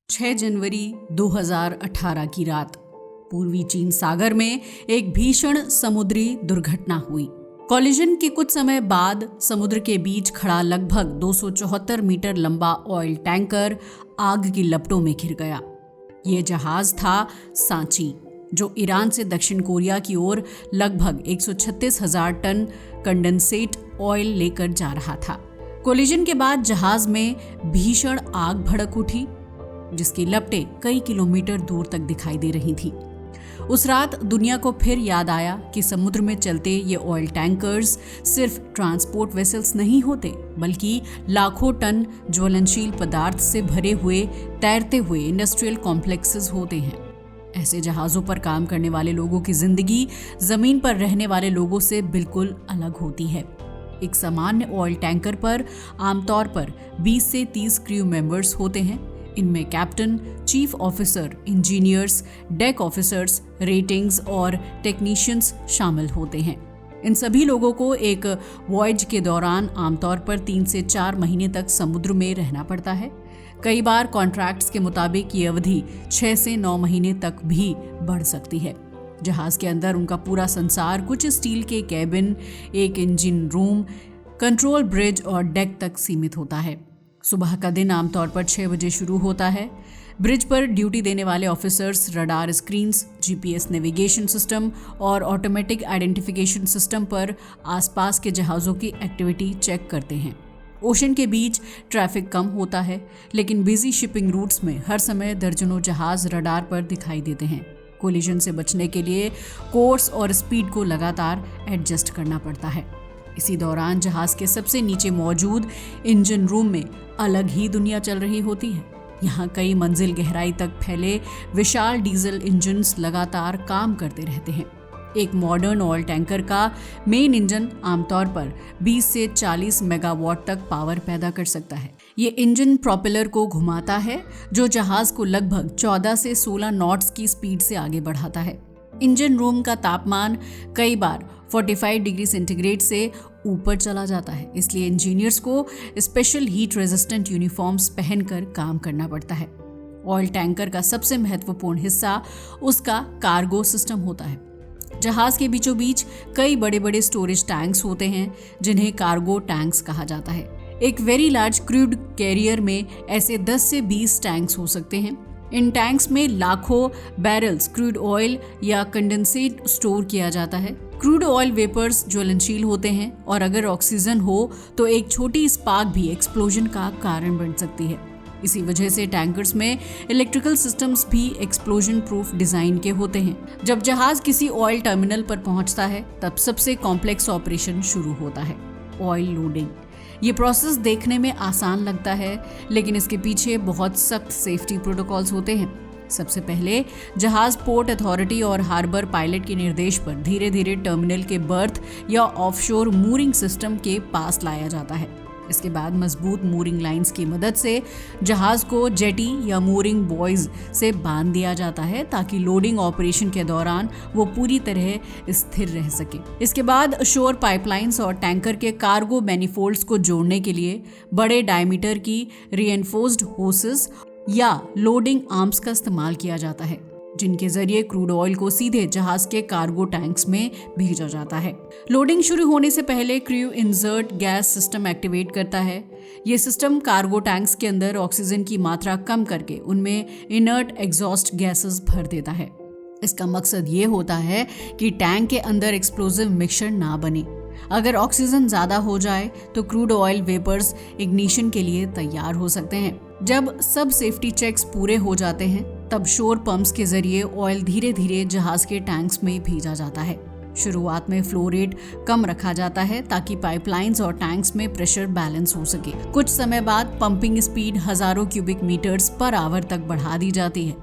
6 जनवरी 2018 की रात पूर्वी चीन सागर में एक भीषण समुद्री दुर्घटना हुई। कॉलिजन के कुछ समय बाद समुद्र के बीच खड़ा लगभग 274 मीटर लंबा ऑयल टैंकर आग की लपटों में घिर गया। ये जहाज था सांची, जो ईरान से दक्षिण कोरिया की ओर लगभग 136,000 टन कंडेंसेट ऑयल लेकर जा रहा था। कोलिजन के बाद जहाज में भीषण आग भड़क उठी, जिसकी लपटें कई किलोमीटर दूर तक दिखाई दे रही थी। उस रात दुनिया को फिर याद आया कि समुद्र में चलते ये ऑयल टैंकर्स सिर्फ ट्रांसपोर्ट वेसल्स नहीं होते, बल्कि लाखों टन ज्वलनशील पदार्थ से भरे हुए तैरते हुए इंडस्ट्रियल कॉम्प्लेक्सेस होते हैं। ऐसे जहाज़ों पर काम करने वाले लोगों की जिंदगी जमीन पर रहने वाले लोगों से बिल्कुल अलग होती है। एक सामान्य ऑयल टैंकर पर आमतौर पर 20 से 30 क्रू मेंबर्स होते हैं। इनमें captain, chief officer, engineers, deck officers, ratings और टेक्नीशियंस शामिल होते हैं। इन सभी लोगों को एक वॉयज के दौरान आमतौर पर 3 से 4 महीने तक समुद्र में रहना पड़ता है। कई बार कॉन्ट्रैक्ट्स के मुताबिक ये अवधि 6 से 9 महीने तक भी बढ़ सकती है। जहाज के अंदर उनका पूरा संसार कुछ स्टील के कैबिन, एक इंजन रूम, कंट्रोल ब्रिज और डेक तक सीमित होता है। सुबह का दिन आमतौर पर 6 बजे शुरू होता है। ब्रिज पर ड्यूटी देने वाले officers radar screens, GPS navigation system और ऑटोमेटिक आइडेंटिफिकेशन सिस्टम पर आसपास के जहाज़ों की एक्टिविटी चेक करते हैं। ओशन के बीच ट्रैफिक कम होता है, लेकिन बिजी शिपिंग रूट्स में हर समय दर्जनों जहाज रडार पर दिखाई देते हैं। कोलिजन से बचने के लिए कोर्स और स्पीड को लगातार एडजस्ट करना पड़ता है। इसी दौरान जहाज के सबसे नीचे मौजूद इंजन रूम में अलग ही दुनिया चल रही होती है। यहाँ कई मंजिल गहराई तक फैले विशाल डीजल इंजन्स लगातार काम करते रहते हैं। एक मॉडर्न ऑयल टैंकर का मेन इंजन आमतौर पर 20 से 40 मेगावाट तक पावर पैदा कर सकता है। ये इंजन प्रोपेलर को घुमाता है, जो जहाज को लगभग 14 से 16 नॉट्स की स्पीड से आगे बढ़ाता है। इंजन रूम का तापमान कई बार 45 डिग्री सेंटीग्रेड से ऊपर चला जाता है, इसलिए इंजीनियर्स को स्पेशल हीट रेजिस्टेंट यूनिफॉर्म्स पहनकर काम करना पड़ता है। ऑयल टैंकर का सबसे महत्वपूर्ण हिस्सा उसका कार्गो सिस्टम होता है। जहाज के बीचों बीच कई बड़े बड़े स्टोरेज टैंक्स होते हैं, जिन्हें कार्गो टैंक्स कहा जाता है। एक वेरी लार्ज क्रूड कैरियर में ऐसे 10 से 20 टैंक्स हो सकते हैं। इन टैंक्स में लाखों बैरल्स क्रूड ऑयल या कंडेंसेट स्टोर किया जाता है। क्रूड ऑयल वेपर्स ज्वलनशील होते हैं और अगर ऑक्सीजन हो तो एक छोटी स्पार्क भी एक्सप्लोजन का कारण बन सकती है। इसी वजह से टैंकर्स में इलेक्ट्रिकल सिस्टम्स भी एक्सप्लोजन प्रूफ डिजाइन के होते हैं। जब जहाज किसी ऑयल टर्मिनल पर पहुंचता है, तब सबसे कॉम्प्लेक्स ऑपरेशन शुरू होता है, ऑयल लोडिंग। ये प्रोसेस देखने में आसान लगता है, लेकिन इसके पीछे बहुत सख्त सेफ्टी प्रोटोकॉल्स होते हैं। सबसे पहले जहाज पोर्ट अथॉरिटी और हार्बर पायलट के निर्देश पर धीरे धीरे टर्मिनल के बर्थ या ऑफशोर मूरिंग सिस्टम के पास लाया जाता है। इसके बाद मजबूत मूरिंग लाइंस की मदद से जहाज को जेटी या मूरिंग बॉयज से बांध दिया जाता है, ताकि लोडिंग ऑपरेशन के दौरान वो पूरी तरह स्थिर रह सके। इसके बाद शोर पाइपलाइंस और टैंकर के कार्गो मैनिफोल्ड्स को जोड़ने के लिए बड़े डायमीटर की रीएनफोर्स्ड होसेस या लोडिंग आर्म्स का इस्तेमाल किया जाता है, जिनके जरिए क्रूड ऑयल को सीधे जहाज के कार्गो टैंक्स में भेजा जाता है। लोडिंग शुरू होने से पहले crew insert gas system activate करता है। ये सिस्टम कार्गो टैंक्स के अंदर ऑक्सीजन की मात्रा कम करके उनमें इनर्ट एग्जॉस्ट गैसेस भर देता है। इसका मकसद ये होता है कि टैंक के अंदर एक्सप्लोजिव मिक्सचर ना बने। अगर ऑक्सीजन ज्यादा हो जाए तो क्रूड ऑयल वेपर्स इग्निशन के लिए तैयार हो सकते हैं। जब सब सेफ्टी चेक्स पूरे हो जाते हैं, तब शोर पंप्स के जरिए ऑयल धीरे धीरे जहाज के टैंक्स में भेजा जाता है। शुरुआत में फ्लो रेट कम रखा जाता है, ताकि पाइपलाइंस और टैंक्स में प्रेशर बैलेंस हो सके। कुछ समय बाद पंपिंग स्पीड हजारों क्यूबिक मीटर्स पर आवर तक बढ़ा दी जाती है।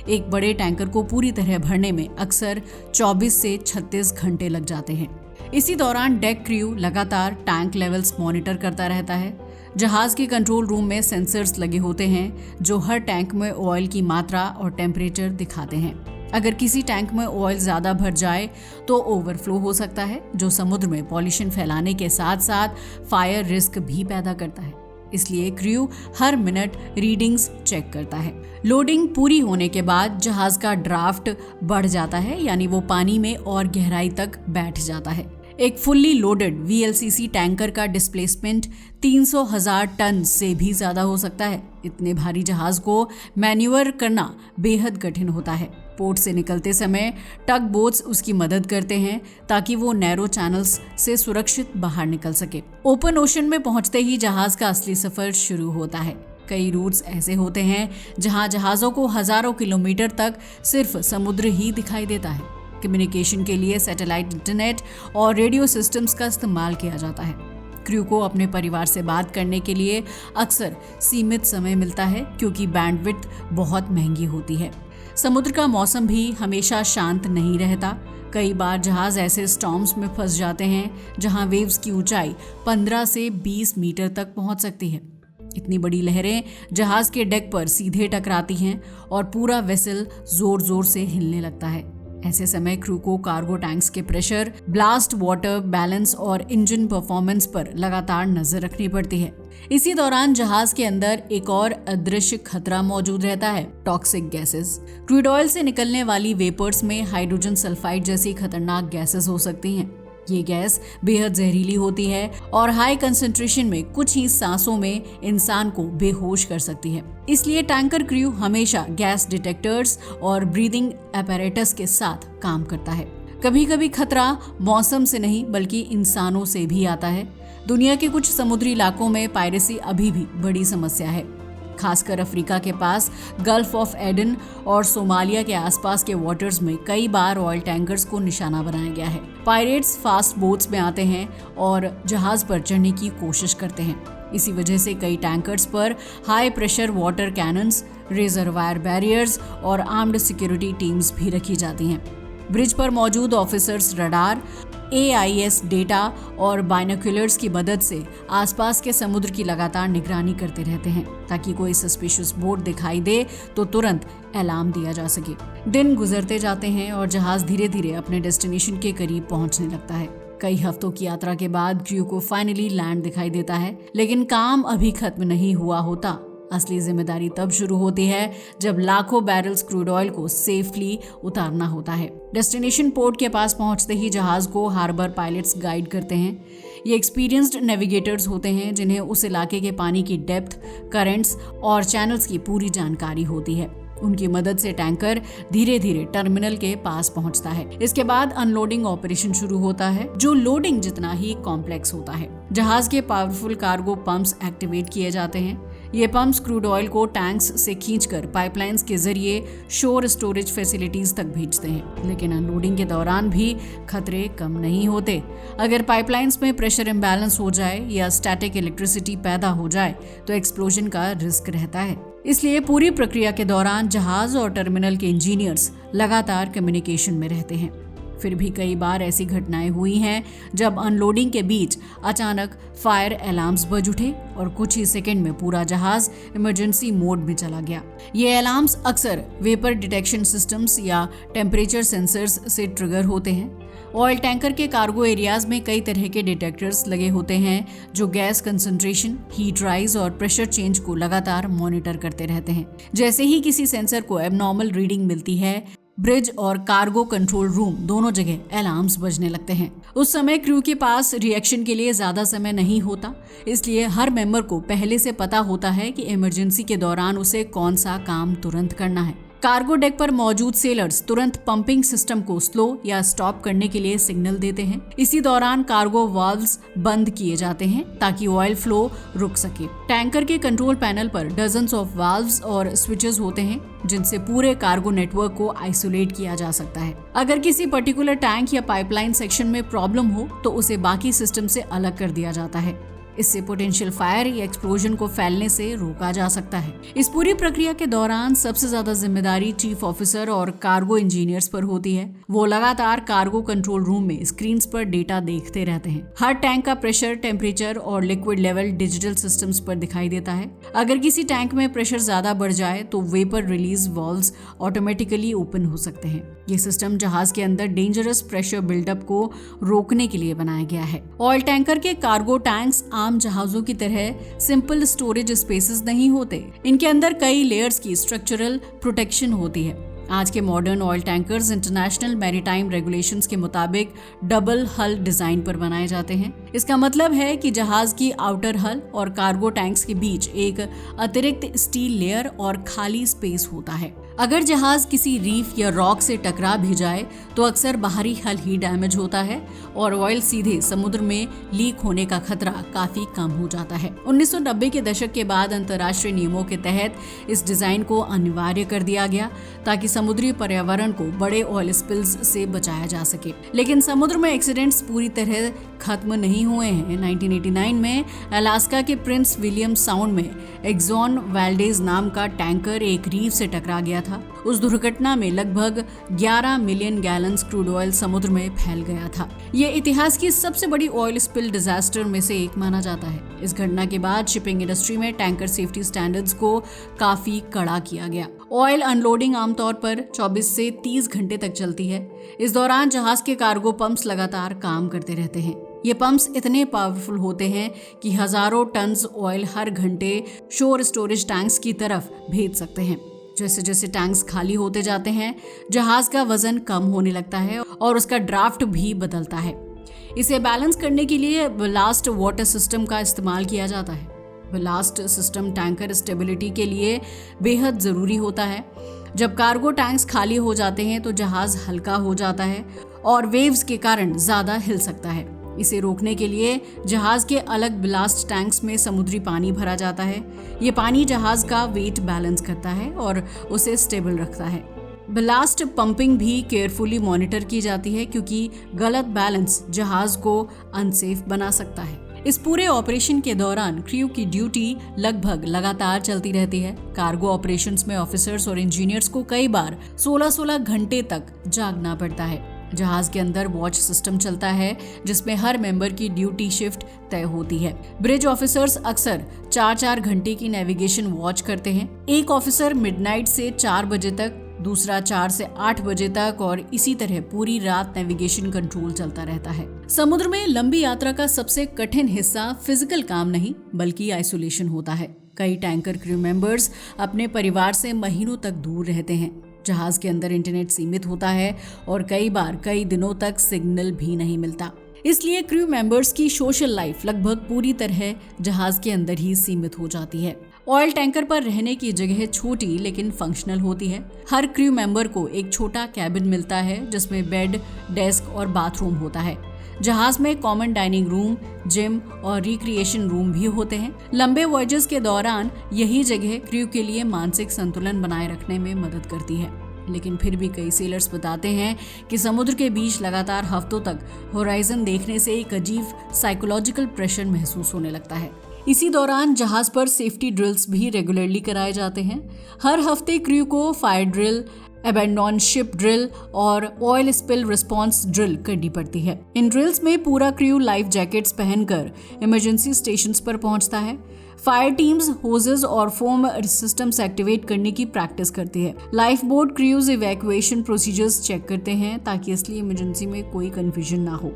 एक बड़े टैंकर को पूरी तरह भरने में अक्सर 24 से 36 घंटे लग जाते हैं। इसी दौरान डेक क्रू लगातार टैंक लेवल्स मॉनिटर करता रहता है। जहाज के कंट्रोल रूम में सेंसर्स लगे होते हैं, जो हर टैंक में ऑयल की मात्रा और टेम्परेचर दिखाते हैं। अगर किसी टैंक में ऑयल ज़्यादा भर जाए तो ओवरफ्लो हो सकता है, जो समुद्र में पॉल्यूशन फैलाने के साथ साथ फायर रिस्क भी पैदा करता है। इसलिए क्रू हर मिनट रीडिंग्स चेक करता है। लोडिंग पूरी होने के बाद जहाज का ड्राफ्ट बढ़ जाता है, यानी वो पानी में और गहराई तक बैठ जाता है। एक फुल्ली लोडेड VLCC टैंकर का डिस्प्लेसमेंट 300,000 टन से भी ज्यादा हो सकता है। इतने भारी जहाज को मैन्यूवर करना बेहद कठिन होता है। पोर्ट से निकलते समय टग बोट्स उसकी मदद करते हैं ताकि वो नैरो चैनल्स से सुरक्षित बाहर निकल सके। ओपन ओशन में पहुंचते ही जहाज का असली सफर शुरू होता है। कई रूट्स ऐसे होते हैं जहां जहाज़ों को हजारों किलोमीटर तक सिर्फ समुद्र ही दिखाई देता है। कम्युनिकेशन के लिए सैटेलाइट इंटरनेट और रेडियो सिस्टम्स का इस्तेमाल किया जाता है। क्रू को अपने परिवार से बात करने के लिए अक्सर सीमित समय मिलता है क्योंकि बैंडविड्थ बहुत महंगी होती है। समुद्र का मौसम भी हमेशा शांत नहीं रहता। कई बार जहाज ऐसे स्टॉर्म्स में फंस जाते हैं जहां वेव्स की ऊंचाई 15 से 20 मीटर तक पहुंच सकती है। इतनी बड़ी लहरें जहाज के डेक पर सीधे टकराती हैं और पूरा वेसल जोर जोर से हिलने लगता है। ऐसे समय क्रू को कार्गो टैंक्स के प्रेशर, ब्लास्ट वाटर बैलेंस और इंजन परफॉर्मेंस पर लगातार नजर रखनी पड़ती है। इसी दौरान जहाज के अंदर एक और अदृश्य खतरा मौजूद रहता है, टॉक्सिक गैसेस। क्रूड ऑयल से निकलने वाली वेपर्स में हाइड्रोजन सल्फाइड जैसी खतरनाक गैसेस हो सकती हैं। ये गैस बेहद जहरीली होती है और हाई कंसंट्रेशन में कुछ ही सांसों में इंसान को बेहोश कर सकती है। इसलिए टैंकर क्रू हमेशा गैस डिटेक्टर्स और ब्रीदिंग apparatus के साथ काम करता है। कभी कभी खतरा मौसम से नहीं बल्कि इंसानों से भी आता है। दुनिया के कुछ समुद्री इलाकों में पायरेसी अभी भी बड़ी समस्या है, खासकर अफ्रीका के पास गल्फ ऑफ एडन और सोमालिया के आसपास के वाटर्स में कई बार ऑयल टैंकर्स को निशाना बनाया गया है। पायरेट्स फास्ट बोट्स में आते हैं और जहाज पर चढ़ने की कोशिश करते हैं। इसी वजह से कई टैंकर्स पर high pressure water cannons, reservoir barriers और आर्म्ड सिक्योरिटी टीम्स भी रखी जाती हैं। ब्रिज पर मौजूद ऑफिसर्स रडार, AIS डेटा और बाइनोक्यूलर्स की मदद से आसपास के समुद्र की लगातार निगरानी करते रहते हैं ताकि कोई सस्पिशियस बोट दिखाई दे तो तुरंत अलार्म दिया जा सके। दिन गुजरते जाते हैं और जहाज धीरे धीरे अपने डेस्टिनेशन के करीब पहुंचने लगता है। कई हफ्तों की यात्रा के बाद क्रू को फाइनली लैंड दिखाई देता है, लेकिन काम अभी खत्म नहीं हुआ होता। असली जिम्मेदारी तब शुरू होती है जब लाखों बैरल्स क्रूड ऑयल को सेफली उतारना होता है। डेस्टिनेशन पोर्ट के पास पहुंचते ही जहाज को हार्बर पायलट्स गाइड करते हैं। ये एक्सपीरियंस्ड नेविगेटर्स होते हैं जिन्हें उस इलाके के पानी की डेप्थ, करंट्स और चैनल्स की पूरी जानकारी होती है। उनकी मदद से टैंकर धीरे धीरे टर्मिनल के पास पहुंचता है। इसके बाद अनलोडिंग ऑपरेशन शुरू होता है, जो लोडिंग जितना ही कॉम्प्लेक्स होता है। जहाज के पावरफुल कार्गो पंप्स एक्टिवेट किए जाते हैं। ये पंप्स क्रूड ऑयल को टैंक्स से खींचकर पाइपलाइंस के जरिए शोर स्टोरेज फैसिलिटीज तक भेजते हैं। लेकिन अनलोडिंग के दौरान भी खतरे कम नहीं होते। अगर पाइपलाइंस में प्रेशर इम्बैलेंस हो जाए या स्टैटिक इलेक्ट्रिसिटी पैदा हो जाए तो एक्सप्लोजन का रिस्क रहता है। इसलिए पूरी प्रक्रिया के दौरान जहाज और टर्मिनल के इंजीनियर्स लगातार कम्युनिकेशन में रहते हैं। फिर भी कई बार ऐसी घटनाएं हुई हैं जब अनलोडिंग के बीच अचानक फायर अलार्म्स बज उठे और कुछ ही सेकंड में पूरा जहाज इमरजेंसी मोड में चला गया। ये अलार्म्स अक्सर वेपर डिटेक्शन सिस्टम्स या टेम्परेचर सेंसर्स से ट्रिगर होते हैं। ऑयल टैंकर के कार्गो एरियाज में कई तरह के डिटेक्टर्स लगे होते हैं जो गैस कंसंट्रेशन, हीट राइज और प्रेशर चेंज को लगातार मॉनिटर करते रहते हैं। जैसे ही किसी सेंसर को एबनॉर्मल रीडिंग मिलती है, ब्रिज और कार्गो कंट्रोल रूम दोनों जगह अलार्म्स बजने लगते हैं। उस समय क्रू के पास रिएक्शन के लिए ज्यादा समय नहीं होता, इसलिए हर मेंबर को पहले से पता होता है कि इमरजेंसी के दौरान उसे कौन सा काम तुरंत करना है। कार्गो डेक पर मौजूद सेलर्स तुरंत पंपिंग सिस्टम को स्लो या स्टॉप करने के लिए सिग्नल देते हैं। इसी दौरान कार्गो वाल्व्स बंद किए जाते हैं ताकि ऑयल फ्लो रुक सके। टैंकर के कंट्रोल पैनल पर डजन्स ऑफ वाल्व्स और स्विचेस होते हैं जिनसे पूरे कार्गो नेटवर्क को आइसोलेट किया जा सकता है। अगर किसी पर्टिकुलर टैंक या पाइपलाइन सेक्शन में प्रॉब्लम हो तो उसे बाकी सिस्टम से अलग कर दिया जाता है। इससे पोटेंशियल फायर या एक्सप्लोजन को फैलने से रोका जा सकता है। इस पूरी प्रक्रिया के दौरान सबसे ज्यादा जिम्मेदारी चीफ ऑफिसर और कार्गो इंजीनियर्स पर होती है। वो लगातार कार्गो कंट्रोल रूम में स्क्रीन्स पर डेटा देखते रहते हैं। हर टैंक का प्रेशर, टेम्परेचर और लिक्विड लेवल डिजिटल सिस्टम्स पर दिखाई देता है। अगर किसी टैंक में प्रेशर ज्यादा बढ़ जाए तो vapour release valves automatically open हो सकते हैं। ये सिस्टम जहाज के अंदर डेंजरस प्रेशर बिल्डअप को रोकने के लिए बनाया गया है। ऑयल टैंकर के कार्गो टैंक्स आम जहाजों की तरह सिंपल स्टोरेज स्पेसेस नहीं होते। इनके अंदर कई लेयर्स की स्ट्रक्चरल प्रोटेक्शन होती है। आज के modern oil tankers international maritime regulations के मुताबिक डबल हल डिजाइन पर बनाए जाते हैं। इसका मतलब है कि जहाज की आउटर हल और कार्गो टैंक्स के बीच एक अतिरिक्त स्टील लेयर और खाली स्पेस होता है। अगर जहाज किसी रीफ या रॉक से टकरा भी जाए तो अक्सर बाहरी हल ही डैमेज होता है और ऑयल सीधे समुद्र में लीक होने का खतरा काफी कम हो जाता है। 1990 के दशक के बाद अंतर्राष्ट्रीय नियमों के तहत इस डिजाइन को अनिवार्य कर दिया गया ताकि समुद्री पर्यावरण को बड़े ऑयल स्पिल्स से बचाया जा सके। लेकिन समुद्र में एक्सीडेंट्स पूरी तरह खत्म नहीं हुए हैं। 1989 में अलास्का के प्रिंस विलियम साउंड में एक्सॉन वाल्डेज नाम का टैंकर एक रीफ से टकरा गया था। उस दुर्घटना में लगभग 11 मिलियन गैलन्स क्रूड ऑयल समुद्र में फैल गया था। ये इतिहास की सबसे बड़ी ऑयल स्पिल डिजास्टर में से एक माना जाता है। इस घटना के बाद शिपिंग इंडस्ट्री में टैंकर सेफ्टी स्टैंडर्ड्स को काफी कड़ा किया गया। ऑयल अनलोडिंग आमतौर पर 24 से 30 घंटे तक चलती है। इस दौरान जहाज के कार्गो पंप्स लगातार काम करते रहते हैं। ये पंप्स इतने पावरफुल होते हैं कि हजारों टन ऑयल हर घंटे शोर स्टोरेज टैंक्स की तरफ भेज सकते हैं। जैसे जैसे टैंक्स खाली होते जाते हैं, जहाज का वजन कम होने लगता है और उसका ड्राफ्ट भी बदलता है। इसे बैलेंस करने के लिए बलास्ट वाटर सिस्टम का इस्तेमाल किया जाता है। बलास्ट सिस्टम टैंकर स्टेबिलिटी के लिए बेहद ज़रूरी होता है। जब कार्गो टैंक्स खाली हो जाते हैं तो जहाज हल्का हो जाता है और वेव्स के कारण ज़्यादा हिल सकता है। इसे रोकने के लिए जहाज के अलग ब्लास्ट टैंक्स में समुद्री पानी भरा जाता है। ये पानी जहाज का वेट बैलेंस करता है और उसे स्टेबल रखता है। ब्लास्ट पंपिंग भी केयरफुली मॉनिटर की जाती है क्योंकि गलत बैलेंस जहाज को अनसेफ बना सकता है। इस पूरे ऑपरेशन के दौरान क्रू की ड्यूटी लगभग लगातार चलती रहती है। कार्गो ऑपरेशंस में ऑफिसर्स और इंजीनियर्स को कई बार 16-16 घंटे तक जागना पड़ता है। जहाज के अंदर वॉच सिस्टम चलता है जिसमें हर मेंबर की ड्यूटी शिफ्ट तय होती है। ब्रिज ऑफिसर्स अक्सर 4-4 घंटे की नेविगेशन वॉच करते हैं। एक ऑफिसर मिडनाइट से 4 बजे तक, दूसरा 4 से 8 बजे तक और इसी तरह पूरी रात नेविगेशन कंट्रोल चलता रहता है। समुद्र में लंबी यात्रा का सबसे कठिन हिस्सा फिजिकल काम नहीं बल्कि आइसोलेशन होता है। कई टैंकर क्रू मेंबर्स अपने परिवार से महीनों तक दूर रहते हैं। जहाज के अंदर इंटरनेट सीमित होता है और कई बार कई दिनों तक सिग्नल भी नहीं मिलता। इसलिए क्रू मेंबर्स की सोशल लाइफ लगभग पूरी तरह जहाज के अंदर ही सीमित हो जाती है। ऑयल टैंकर पर रहने की जगह छोटी लेकिन फंक्शनल होती है। हर क्रू मेंबर को एक छोटा कैबिन मिलता है जिसमें बेड, डेस्क और बाथरूम होता है। जहाज में कॉमन डाइनिंग रूम, जिम और रिक्रिएशन रूम भी होते हैं। लंबे वॉयजेस के दौरान यही जगह क्रू के लिए मानसिक संतुलन बनाए रखने में मदद करती है। लेकिन फिर भी कई सेलर्स बताते हैं कि समुद्र के बीच लगातार हफ्तों तक होराइजन देखने से एक अजीब साइकोलॉजिकल प्रेशर महसूस होने लगता है। इसी दौरान जहाज पर सेफ्टी ड्रिल्स भी रेगुलरली कराए जाते हैं। हर हफ्ते क्रू को fire drill, abandon ship drill और ऑयल स्पिल रिस्पॉन्स ड्रिल करनी पड़ती है। इन ड्रिल्स में पूरा क्रू लाइफ जैकेट्स पहनकर इमरजेंसी स्टेशंस पर पहुंचता है। फायर टीम्स होजेस और फोम सिस्टम्स एक्टिवेट करने की प्रैक्टिस करती है। Lifeboat crews evacuation procedures check करते हैं ताकि असली इमरजेंसी में कोई कंफ्यूजन ना हो।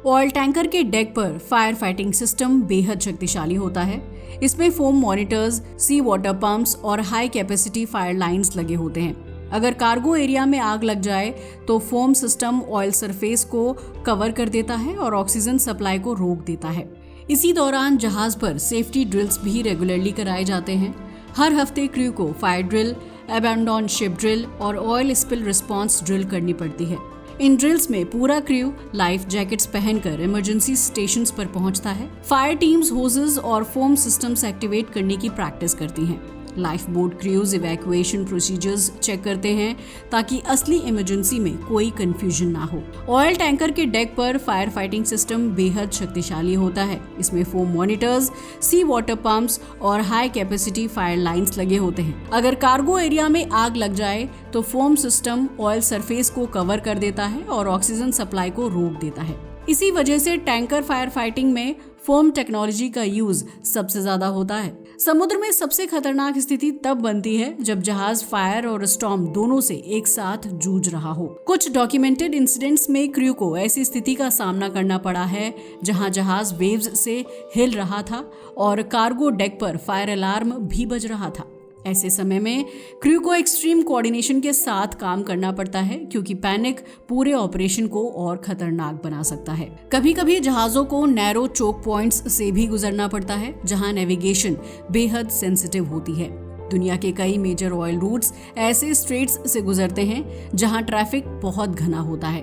ऑयल टैंकर के डेक पर फायर फाइटिंग सिस्टम बेहद शक्तिशाली होता है। इसमें फोम मॉनिटर्स, सी वाटर पंप्स और हाई कैपेसिटी फायर लाइन्स लगे होते हैं। अगर कार्गो एरिया में आग लग जाए तो फोम सिस्टम ऑयल सरफेस को कवर कर देता है और ऑक्सीजन सप्लाई को रोक देता है। इसी दौरान जहाज पर सेफ्टी ड्रिल्स भी रेगुलरली कराए जाते हैं। हर हफ्ते क्रू को fire drill, abandon ship drill और ऑयल स्पिल रिस्पॉन्स ड्रिल करनी पड़ती है। इन ड्रिल्स में पूरा क्रू लाइफ जैकेट्स पहनकर इमरजेंसी स्टेशंस पर पहुंचता है। फायर टीम्स होजेस और फोम सिस्टम्स एक्टिवेट करने की प्रैक्टिस करती हैं। Lifeboat crews evacuation procedures check करते हैं ताकि असली इमरजेंसी में कोई कंफ्यूजन ना हो। ऑयल टैंकर के डेक पर फायर फाइटिंग सिस्टम बेहद शक्तिशाली होता है। इसमें फोम मॉनिटर्स, सी वाटर पंप्स और हाई कैपेसिटी फायर लाइन्स लगे होते हैं। अगर कार्गो एरिया में आग लग जाए तो फोम सिस्टम ऑयल सरफेस को कवर कर देता है और ऑक्सीजन सप्लाई को रोक देता है। इसी वजह से टैंकर फायर फाइटिंग में फोम टेक्नोलॉजी का यूज सबसे ज्यादा होता है। समुद्र में सबसे खतरनाक स्थिति तब बनती है जब जहाज फायर और स्टॉर्म दोनों से एक साथ जूझ रहा हो। कुछ डॉक्यूमेंटेड इंसिडेंट्स में क्रू को ऐसी स्थिति का सामना करना पड़ा है जहां जहाज वेव्स से हिल रहा था और कार्गो डेक पर फायर अलार्म भी बज रहा था। ऐसे समय में क्रू को एक्सट्रीम कोऑर्डिनेशन के साथ काम करना पड़ता है, क्योंकि पैनिक पूरे ऑपरेशन को और खतरनाक बना सकता है। कभी कभी जहाजों को नैरो चोक पॉइंट्स से भी गुजरना पड़ता है, जहां नेविगेशन बेहद सेंसिटिव होती है। दुनिया के कई मेजर ऑयल रूट्स ऐसे स्ट्रेट्स से गुजरते हैं जहां ट्रैफिक बहुत घना होता है।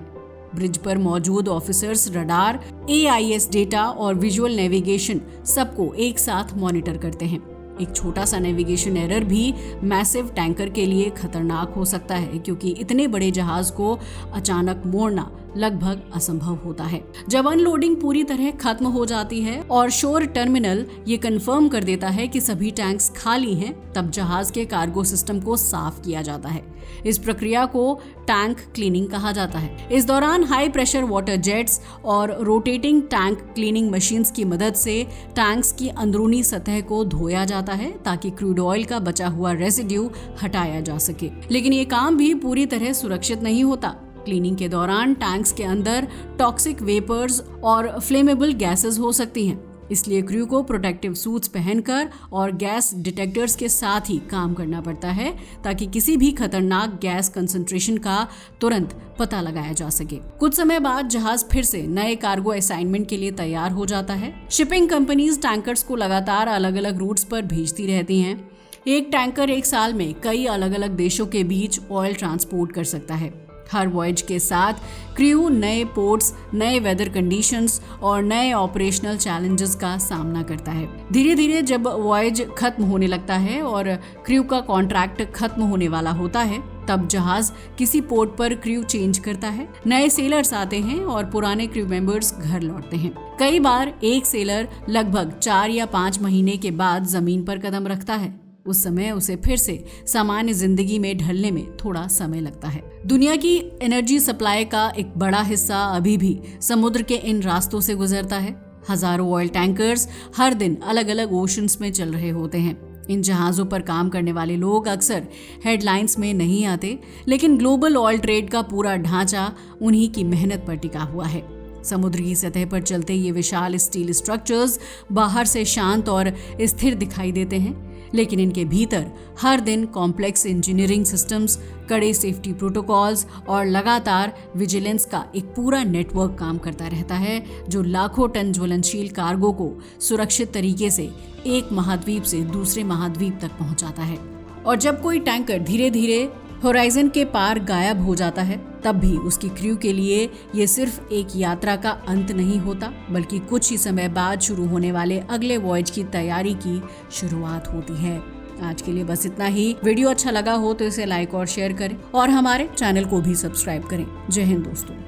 ब्रिज पर मौजूद ऑफिसर्स रडार, AIS डेटा और विजुअल नेविगेशन सबको एक साथ मॉनिटर करते हैं। एक छोटा सा नेविगेशन एरर भी मैसिव टैंकर के लिए खतरनाक हो सकता है, क्योंकि इतने बड़े जहाज को अचानक मोड़ना लगभग असंभव होता है। जब अनलोडिंग पूरी तरह खत्म हो जाती है और शोर टर्मिनल ये कंफर्म कर देता है कि सभी टैंक्स खाली हैं, तब जहाज के कार्गो सिस्टम को साफ किया जाता है। इस प्रक्रिया को टैंक क्लीनिंग कहा जाता है। इस दौरान हाई प्रेशर वाटर जेट्स और रोटेटिंग टैंक क्लीनिंग मशीन्स की मदद से टैंक्स की अंदरूनी सतह को धोया जाता है, ताकि क्रूड ऑयल का बचा हुआ रेसिड्यू हटाया जा सके। लेकिन ये काम भी पूरी तरह सुरक्षित नहीं होता। क्लीनिंग के दौरान टैंक्स के अंदर टॉक्सिक वेपर्स और फ्लेमेबल गैसेस हो सकती हैं, इसलिए क्रू को प्रोटेक्टिव सूट्स पहनकर और गैस डिटेक्टर्स के साथ ही काम करना पड़ता है, ताकि किसी भी खतरनाक गैस कंसंट्रेशन का तुरंत पता लगाया जा सके। कुछ समय बाद जहाज फिर से नए कार्गो असाइनमेंट के लिए तैयार हो जाता है। शिपिंग कंपनीज टैंकर्स को लगातार अलग अलग रूट्स पर भेजती रहती हैं। एक टैंकर एक साल में कई अलग अलग देशों के बीच ऑयल ट्रांसपोर्ट कर सकता है। हर वॉयज के साथ क्रू नए पोर्ट्स, नए वेदर कंडीशंस और नए ऑपरेशनल चैलेंजेस का सामना करता है। धीरे धीरे जब वॉयज खत्म होने लगता है और क्रू का कॉन्ट्रैक्ट खत्म होने वाला होता है, तब जहाज किसी पोर्ट पर क्रू चेंज करता है। नए सेलर्स आते हैं और पुराने क्रू मेंबर्स घर लौटते हैं। कई बार एक सेलर लगभग 4 या 5 महीने के बाद जमीन पर कदम रखता है। उस समय उसे फिर से सामान्य जिंदगी में ढलने में थोड़ा समय लगता है। दुनिया की एनर्जी सप्लाई का एक बड़ा हिस्सा अभी भी समुद्र के इन रास्तों से गुजरता है। हजारों ऑयल टैंकर्स हर दिन अलग अलग ओशंस में चल रहे होते हैं। इन जहाज़ों पर काम करने वाले लोग अक्सर हेडलाइंस में नहीं आते, लेकिन ग्लोबल ऑयल ट्रेड का पूरा ढांचा उन्हीं की मेहनत पर टिका हुआ है। समुद्र की सतह पर चलते ये विशाल स्टील स्ट्रक्चर्स बाहर से शांत और स्थिर दिखाई देते हैं, लेकिन इनके भीतर हर दिन कॉम्प्लेक्स इंजीनियरिंग सिस्टम्स, कड़े सेफ्टी प्रोटोकॉल्स और लगातार विजिलेंस का एक पूरा नेटवर्क काम करता रहता है, जो लाखों टन ज्वलनशील कार्गो को सुरक्षित तरीके से एक महाद्वीप से दूसरे महाद्वीप तक पहुंचाता है। और जब कोई टैंकर धीरे धीरे होराइजन के पार गायब हो जाता है, तब भी उसकी क्रू के लिए ये सिर्फ एक यात्रा का अंत नहीं होता, बल्कि कुछ ही समय बाद शुरू होने वाले अगले वॉयज की तैयारी की शुरुआत होती है। आज के लिए बस इतना ही। वीडियो अच्छा लगा हो तो इसे लाइक और शेयर करें और हमारे चैनल को भी सब्सक्राइब करें। जय हिंद दोस्तों।